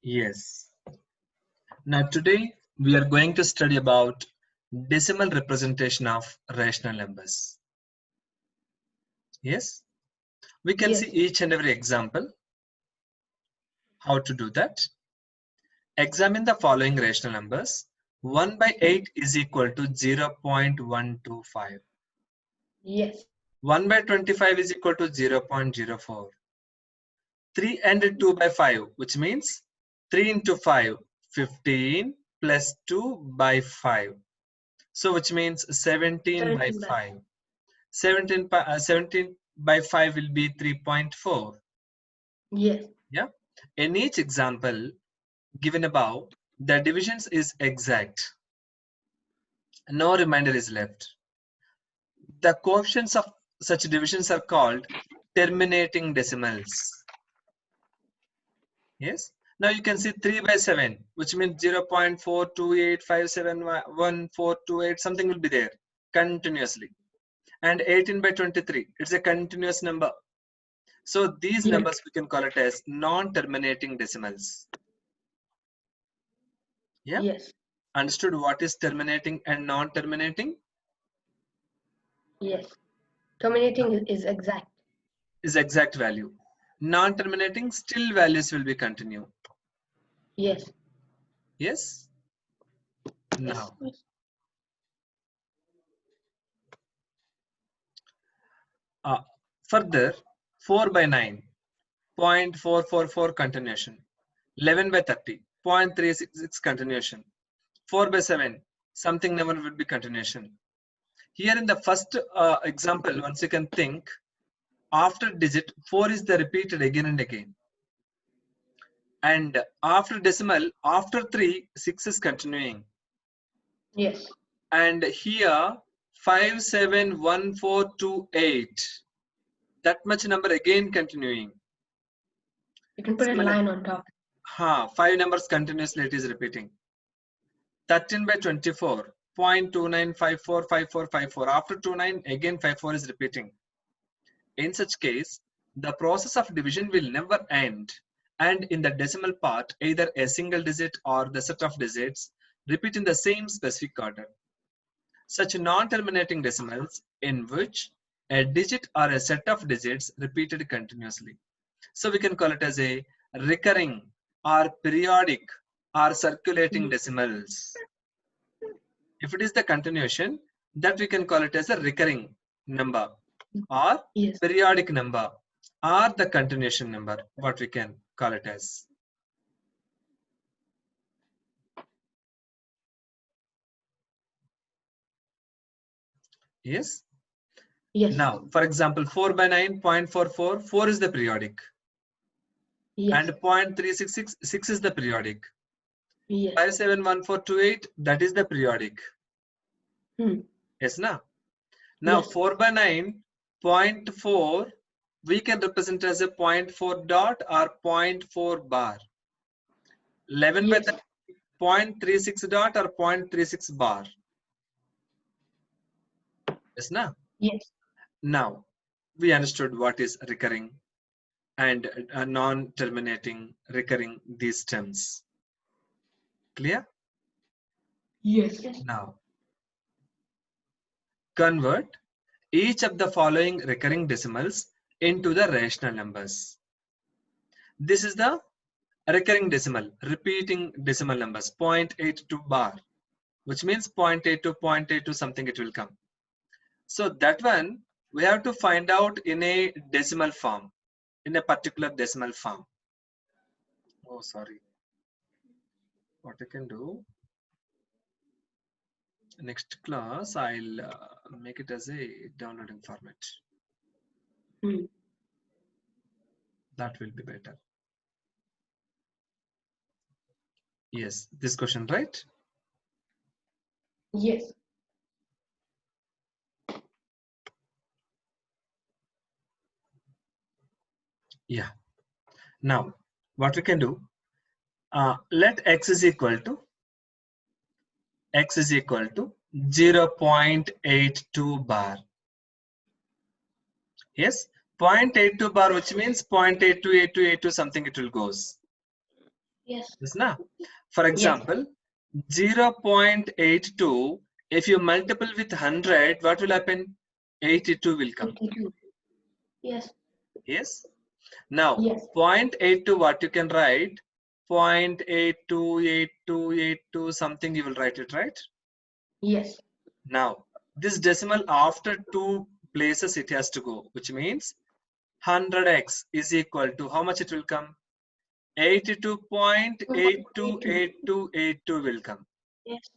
Yes. Now today we are going to study about decimal representation of rational numbers. Yes. We can see Yes. each and every example. How to do that? Examine the following rational numbers. 1 by 8 is equal to 0.125. Yes. 1 by 25 is equal to 0.04. 3 and 2 by 5, which means 3 into 5, 15 plus 2 by 5. So which means 17 by 17 by 5. 17 by 5 will be 3.4. Yes. Yeah. In each example given above, the divisions is exact. No remainder is left. The coefficients of such divisions are called terminating decimals. Yes. Now you can see 3 by 7, which means 0.428571428, something will be there continuously. And 18 by 23, it's a continuous number. So these Yes. numbers we can call it as non-terminating decimals. Yeah. Yes. Understood what is terminating and non-terminating? Yes. Terminating is exact. Is exact value. Non-terminating, still values will be continue. Yes. Yes. Yes. Now, further, 4 by 9, 0.444 continuation. 11 by 30, 0.366 continuation. 4 by 7, something number will be continuation. Here in the first example, once you can think, after digit 4 is the repeated again and again. And after decimal, after 3, 6 is continuing. Yes. And here 571428, that much number again continuing. You can put So a line on top. 5 numbers continuously it is repeating. 13 by 24, 0.29545454. After 29, again 54 is repeating. In such case, the process of division will never end, and in the decimal part, either a single digit or the set of digits repeat in the same specific order. Such non-terminating decimals in which a digit or a set of digits repeated continuously. So we can call it as a recurring or periodic or circulating decimals. If it is the continuation, that we can call it as a recurring number or Yes. periodic number or the continuation number, what we can call it as. Yes. Yes. Now, for example, 4 by 9, 0.44, 4 is the periodic. Yes. And 0.366, 6 is the periodic. Yes. 571428, that is the periodic. Yes, na? Now, Yes. 4 by 9, 0.4, we can represent as a 0.4 dot or 0.4 bar. 11 by Yes. 0.36 dot or 0.36 bar. Yes, na? Yes. Now, we understood what is recurring and non-terminating recurring these terms. Clear? Yes. Now, convert each of the following recurring decimals into the rational numbers. This is the recurring decimal, repeating decimal numbers, 0.82 bar, which means 0.82, 0.82 something it will come. So that one, we have to find out in a decimal form, in a particular decimal form. Oh, sorry. What I can do, next class, I'll make it as a downloading format. That will be better. Yes, this question, right? Yes. Yeah. Now, what we can do, let x is equal to 0.82 bar. Yes, 0.82 bar, which means 0.828282 something it will goes. Yes. Yes, na? For example, 0.82, if you multiple with 100, what will happen? 82 will come. 82. Yes. Yes. Now, Yes. 0.82, what you can write? 0.828282 something you will write it, right? Yes. Now, this decimal after two places it has to go, which means 100x is equal to how much it will come? 82.828282 will come. Yes.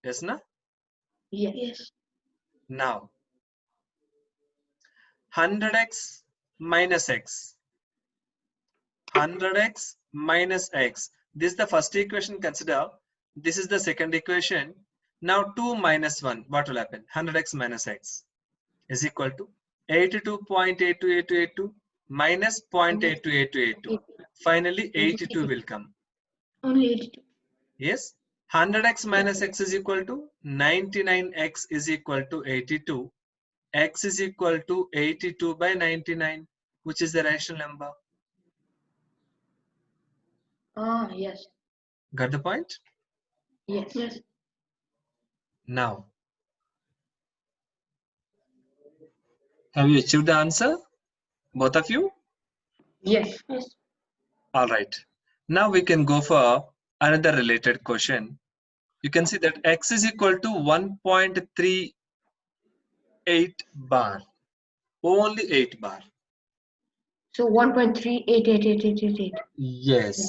Yes, na? Yes. Yes. Now, 100x minus x. 100x minus x. This is the first equation, consider. This is the second equation. Now 2 minus 1, what will happen? 100x minus x is equal to 82.828282 minus 0.828282. Finally, 82 will come. Only 82. Yes, 100x minus x is equal to 99x is equal to 82. X is equal to 82 by 99, which is the rational number. Ah, yes. Got the point? Yes. Yes. Now, have you achieved the answer? Both of you? Yes. Yes. All right. Now we can go for another related question. You can see that x is equal to 1.38 bar. Only 8 bar. So 1.388888. Yes.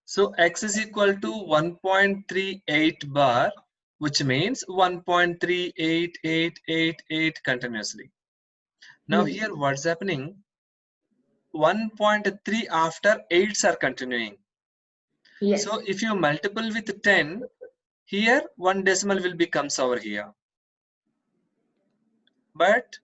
So x is equal to 1.38 bar, which means 1.38888 continuously. Now Yes. here what's happening? 1.3 after 8s are continuing. Yes. So if you multiple with 10, here one decimal will becomes over here. But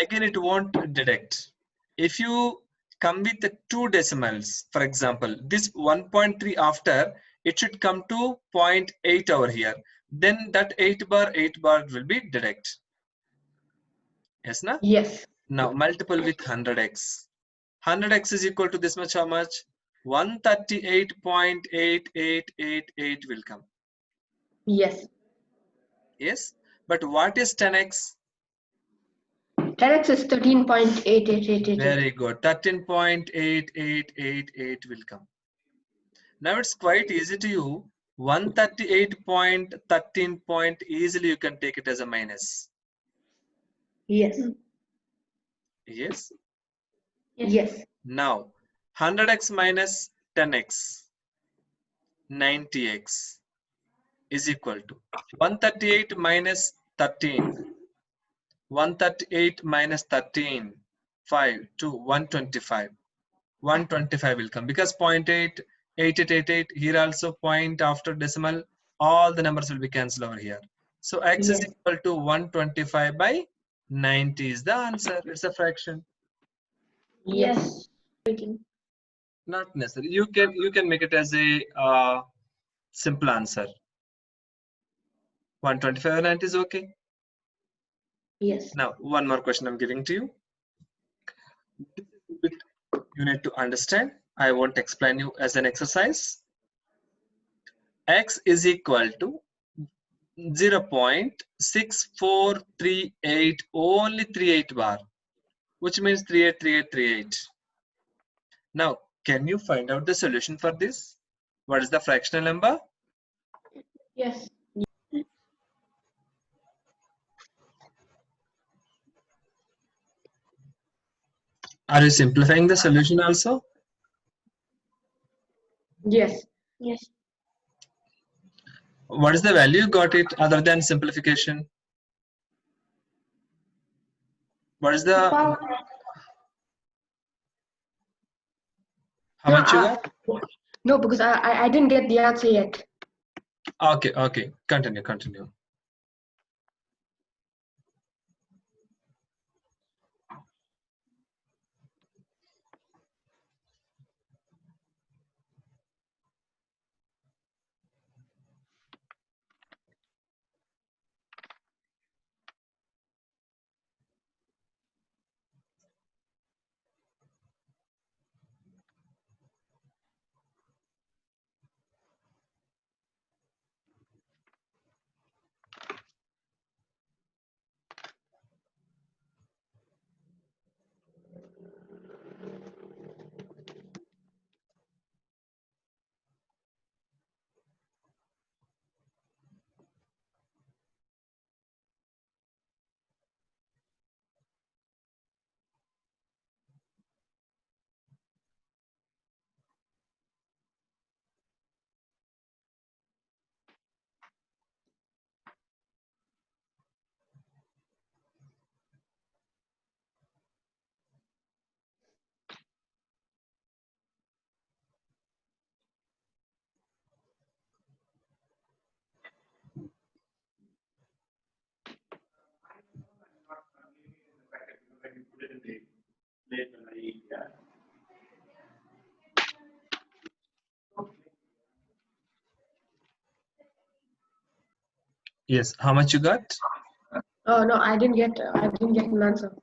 again it won't deduct. If you come with the two decimals, for example, this 1.3 after, it should come to 0.8 over here. Then that 8 bar will be deduct. Yes, na? Yes. Now multiple with 100x. 100x is equal to this much, how much? 138.8888 will come. Yes. Yes, but what is 10x? 10x is 13.88888. Very good. 13.8888 will come. Now it's quite easy to you. 138.13 point easily you can take it as a minus. Yes. Yes. Yes. Now 100x minus 10x, 90x is equal to 138 minus 13. 138 minus 13, 5 to 125. 125 will come because 0.88888 here also point after decimal, all the numbers will be cancelled over here. So x is Yes. equal to 125 by 90 is the answer. It's a fraction. Yes. Not necessary. You can make it as a simple answer. 125 by 90 is okay. Yes. Now one more question I'm giving to you. This is a bit you need to understand. I won't explain you as an exercise. X is equal to 0.6438, only 38 bar, which means 383838. Now, can you find out the solution for this? What is the fractional number? Yes. Are you simplifying the solution also? Yes. Yes. What is the value you got it other than simplification? What is the, Power. how much you got? No, because I didn't get the answer yet. Okay, continue. Yes. How much you got? Oh no, I didn't get an answer.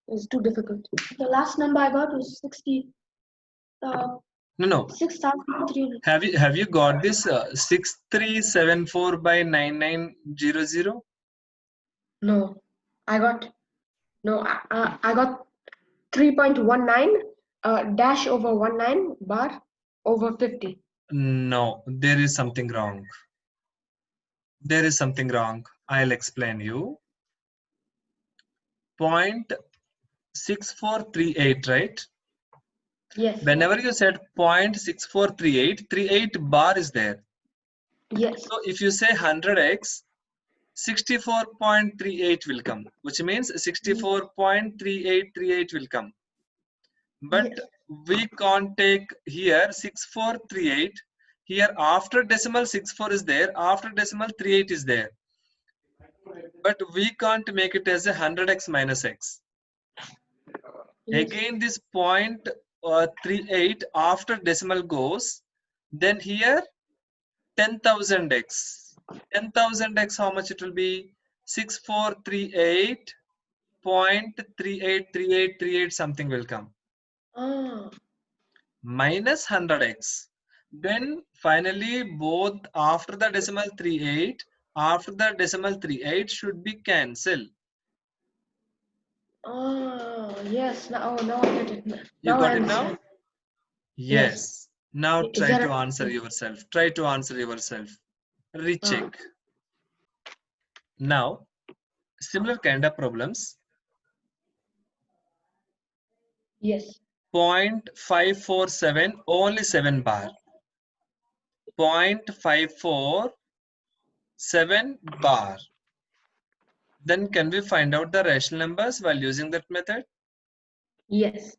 It's too difficult. The last number I got was 60. No. 6,300. Have you got this 6374 by 9900? No, I got 3.19 dash over 19 bar over 50. No, there is something wrong. There is something wrong. I'll explain you. 0.6438, right? Yes. Whenever you said 0.6438, 38 bar is there. Yes. So if you say 100x, 64.38 will come, which means 64.3838 will come. But Yes. we can't take here 6438. Here after decimal 64 is there, after decimal 38 is there. But we can't make it as a 100x minus x. Yes. Again, this 0.38 after decimal goes, then here 10,000x. 10,000x, how much it will be? 6438.383838 something will come. Ah. Minus 100x. Then finally both after the decimal 38, after the decimal 38 should be cancelled. Oh, yes. Now I get it. You Now got I it now? understand. Yes. Now Is try that to answer yourself. Try to answer yourself. Recheck. Now, similar kind of problems. Yes. 0.547, only 7 bar. 0.547 bar. Then can we find out the rational numbers while using that method? Yes.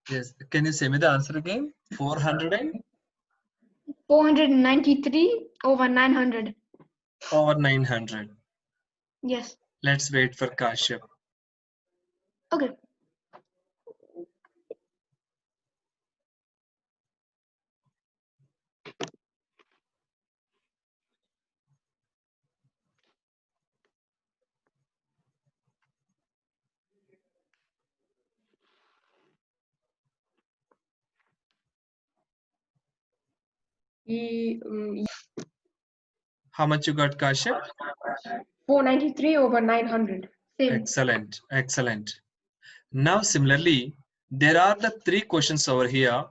Yes. Can you say me the answer again? 493 over 900. Over 900. Yes. Let's wait for Kashyap. Okay. How much you got, Kashyap? 493 over 900. Same. Excellent. Excellent. Now similarly, there are the 3 questions over here.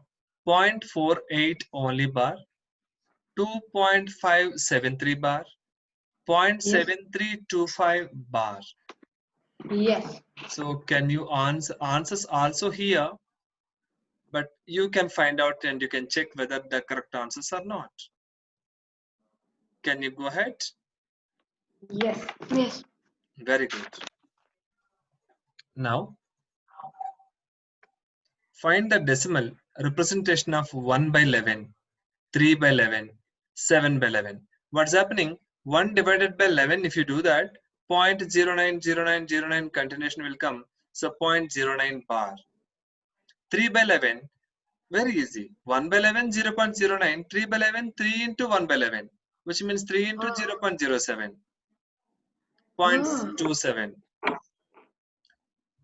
0.48 only bar, 2.573 bar, 0.7325 bar. Yes. So can you answer answers also here? But you can find out and you can check whether the correct answers or not. Can you go ahead? Yes. Yes. Very good. Now, find the decimal representation of 1 by 11, 3 by 11, 7 by 11. What's happening? 1 divided by 11, if you do that, 0.090909 continuation will come. So 0.09 bar. 3 by 11, very easy. 1 by 11, 0.09. 3 by 11, 3 into 1 by 11, which means 3 into 0.07. 0.27.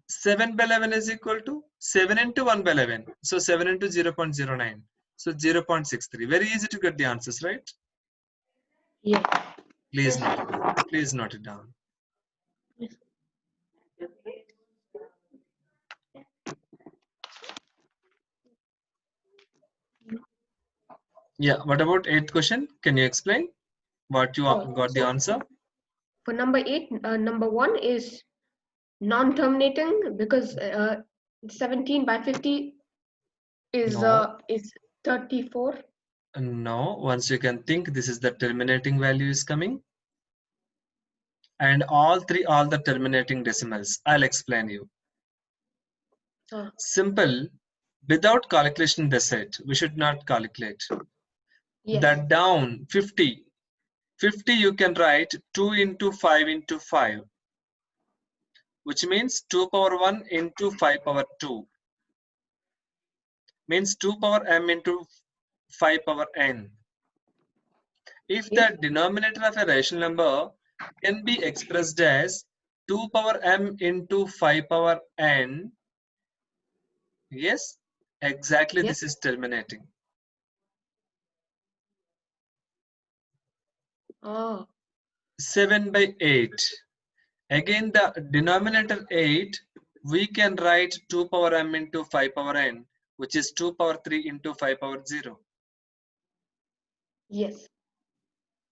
7 by 11 is equal to 7 into 1 by 11. So 7 into 0.09. So 0.63. Very easy to get the answers, right? Yes. Please note it down. Please note it down. Yes. Yeah, what about 8th question? Can you explain what you got the answer? For number 8, number 1 is non-terminating because 17 by 50 is No. 34. No, once you can think this is the terminating value is coming. And all the terminating decimals. I'll explain you. Simple. Without calculation the set, we should not calculate. Yes. That down 50. 50 you can write 2 into 5 into 5. which means 2 power 1 into 5 power 2. Means 2 power m into 5 power n. If Yes. the denominator of a rational number can be expressed as 2 power m into 5 power n, yes, exactly, Yes. this is terminating. Oh. 7 by 8. Again, the denominator 8, we can write 2 power m into 5 power n, which is 2 power 3 into 5 power 0. Yes.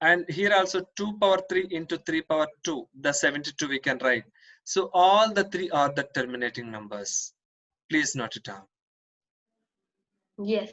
And here also 2 power 3 into 3 power 2, the 72 we can write. So all the three are the terminating numbers. Please note it down. Yes.